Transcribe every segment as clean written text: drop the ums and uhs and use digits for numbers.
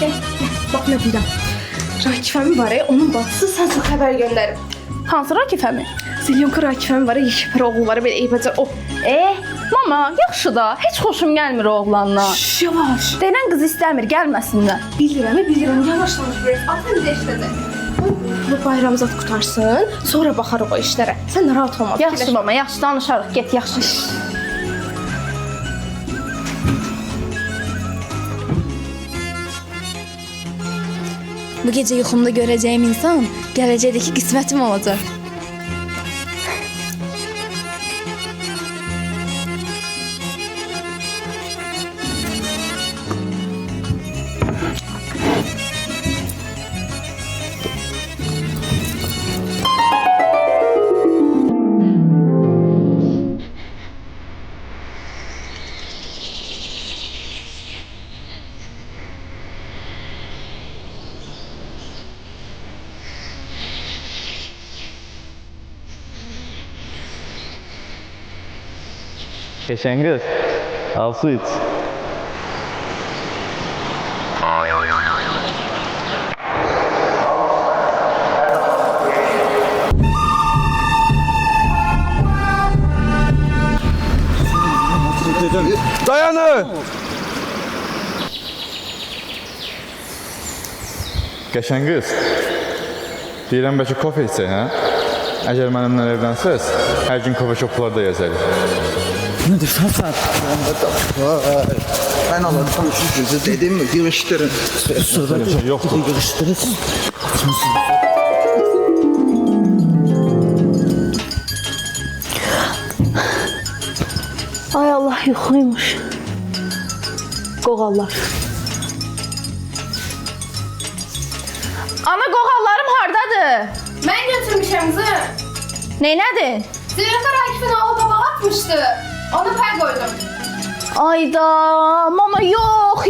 Gəl. Bax nə deyirəm. Rakifəmi var ya, onun bacısı sənsə xəbər göndərib. Hansı Rakifəmi? Zilyonka Rakifəmi var ya, yekəpər oğulları belə eybəcər o. Mama, yaxşı da, heç xoşum gəlmir o oğlanla. Yavaş. Denən qız istəmir, gəlməsinlər. Bilirəm, yavaş-yavaş biraz. Atın deşdədir. Bu bayramzad qutarsın, sonra baxarıq o işlərə. Sən narahat olma. Yaxşı mama, yaxşı danışarıq, get yaxşı. Bu gecə yuxumda görəcəyim insan gələcəkdəki qismətim olacaq. Geçen kız, al su iç. Dayanın! Geçen kız, deyirəm bəlkə kofe içsək, hə? Əgər mənimlə evlənsəz, hər gün kofe shoplarda yazarıq. Ne diyorsun sen? Ben Allah'tan şu sözü dedim mi? Yığıştırın. Öyle bir şey yoktu. Yığıştırın. Ay Allah, yuxuymuş. Qoğallar. Ana, qoğallarım hardadır? Mən götürmüşəm qızım. Neynədin? Zilyonka Rakifin oğlu babağa atmışdı. Onu pay koydum. Ayda, mama yox.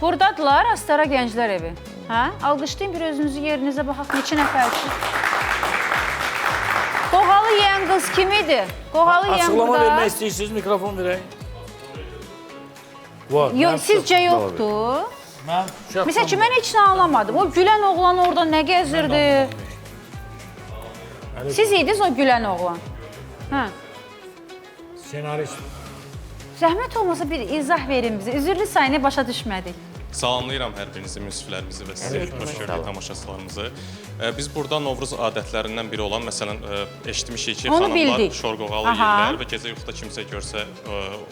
Buradadılar Astara Gənclər Evi. Hə? Alqışlayın bir özünüzü yerinizə baxaq neçə nəfərsiniz. Qoğalı yeyən qız kim idi? Qoğalı yeyən Açıqlama burada. vermək istəyirsiniz, mikrofon verək. Var. Yox, sizcə yoxdur. Mən Məsələn ki, mən heç nə anlamadım. O gülən oğlan orada nə gəzirdi? Siz idiniz o gülən oğlan. Hə. senarist. Zəhmət olmasa bir izah verin bizə. Üzrlü sayını başa düşmədik. Salamlayıram hər birinizi, münsiflərimizi və sizə xoş gördük tamaşaçılarımızı. Biz burada Novruz adətlərindən biri olan, məsələn, eşitmişik ki, Onu xanımlar bildik. şorqoğalı yeyirlər və gecə yuxuda kimsə görsə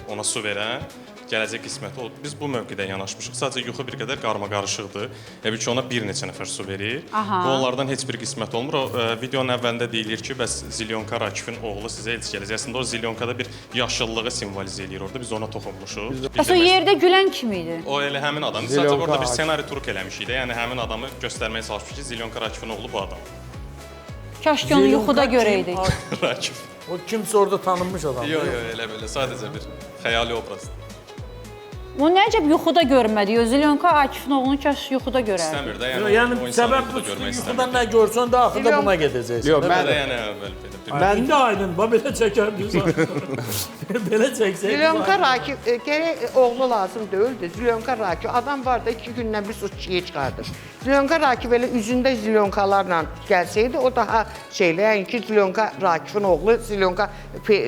ona su verən, gələcək qisməti olur. Biz bu mövqidə yanaşmışıq. Sadəcə yuxu bir qədər qarma-qarışıqdır. Təbii ki, ona bir neçə nəfər su verir. Bu onlardan heç bir qismət olmur. O videonun əvvəlində deyilir ki, bəs Zilyonka Rakifin oğlu sizə elçi gələcək. Əslində o Zilyonkada bir yaşıllığı simvolizə eləyir orada. Biz ona toxunmuşuq. Bəs o yerdə gülən kim idi? O elə həmin adam. Sadəcə orada bir ssenari turk eləmişik də. Yəni həmin adamı göstərməyə çalışmışıq ki, Zilyonka Rakifin oğlu bu adam. Kaş ki onu yuxuda görəydik. Rakif. O kimsə orada tanınmış adam. Yox, elə belə. Sadəcə bir xəyali obrazdır. O nəcəb yuxuda görmədi. Zilyonka Akifin oğlunu kaş yuxuda görərdi. İstəmir də. Yəni o insanı səbəb yuxuda bu görmək istəmir. yuxudan nə görsən də axırda buna gedəcəksən. Yox, Belə yəni belə. Mən indi aydın, belə çəkərdik. Belə çəksək. Zilyonka Rakif, gərək oğlu lazım deyildi. Zilyonka Rakif, adam var da 2 gündən bir su çiğ çıxardır. Zilyonka Rakif elə üzündə zilyonkalarla gəlsəydi, o daha şeylə, yəni ki, Zilyonka Rakifin oğlu Zilyonka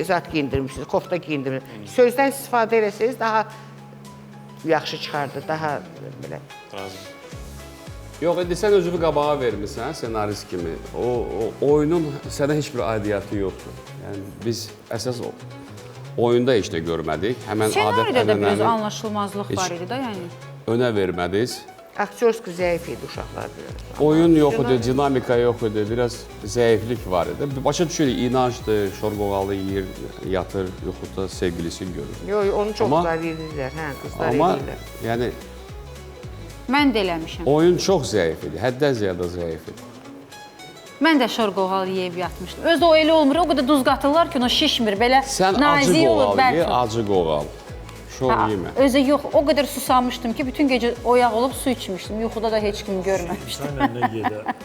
zat giyindirmişsiniz, kofta giyindirmişsiniz. Sözdən istifadə eləsəniz daha yaxşı çıxardı, daha belə. Razıyam. Yox, indi sən özünü qabağa vermirsən, senarist kimi. O oyunun sənə heç bir aidiyyatı yoxdur. Yəni biz əsas oyunda heç nə görmədik. Həmən Senaridə də biraz adət-ənənəni anlaşılmazlıq var idi də, yəni. önə vermədiniz. Aktyorski zəif idi uşaqlar biraz. Oyun yox idi, dinamika yox idi, biraz zəiflik var idi. Başa düşürük, inancdır, şorqoğalı yeyir, yatır, yuxuda sevgilisini görür. Yox, onu çoxlar edirlər, hə, qızlar Amma edirlər. yəni Mən də eləmişəm. oyun çox zəif idi, həddən ziyadə zəif idi. Mən də şorqoğal yeyib yatmışdım. Özdə o elə olmur, o qədər duz qatırlar ki, o şişmir, belə Sən acı nazik olur, qoğal ye, bərk. acı qoğal. Şov yemə. Özü yox, o qədər susamışdım ki, bütün gecə oyaq olub su içmişdim. Yuxuda da heç kimi görməmişdim. Sənlə nə gedə.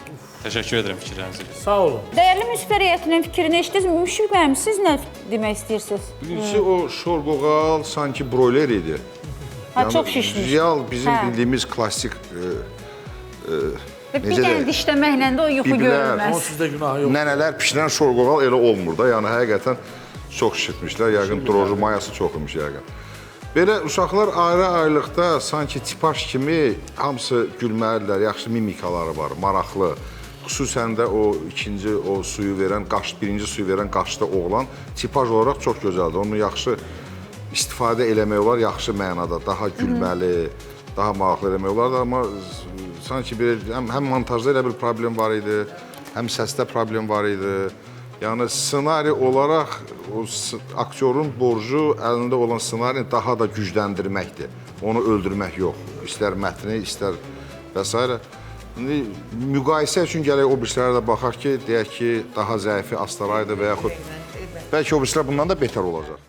Təşəkkür edirəm fikirləriniz üçün. Sağ olun. Dəyərli müsbət heyətinin fikrini eşitdiniz. Müşfiq bəyəm, siz nə demək istəyirsiniz? Birincisi o şorqoğal sanki broiler idi. Ha, çox şişmiş. Real bizim Hə. bildiyimiz klassik Bir dənə dişləməklə də o yuxu Biblər, görülməz. Onun sizdə günahı yox. nənələr pişirən şorqoğal elə olmur da. Yəni həqiqətən çox şişirtmişlər. Yəqin droji mayası çox olmuş yəqin. Belə uşaqlar ayrı-ayrılıqda sanki tipaj kimi hamısı gülməlidirlər. Yaxşı mimikaları var, maraqlı. Xüsusən də o ikinci o suyu verən, birinci suyu verən qaşlı oğlan tipaj olaraq çox gözəldir. Onu yaxşı istifadə eləmək olar, yaxşı mənada, daha gülməli, daha maraqlı eləmək olar, amma sanki həm montajda elə bir problem var idi, həm səsdə problem var idi. Yəni ssenari olaraq o aktyorun borcu əlində olan ssenarini daha da gücləndirməkdir. Onu öldürmək yox. İstər mətni, istər və s. İndi müqayisə üçün gələk o birislərə də baxaq ki, deyək ki, daha zəifi Astaraydı və yaxud bəlkə o birislər bundan da betər olacaq.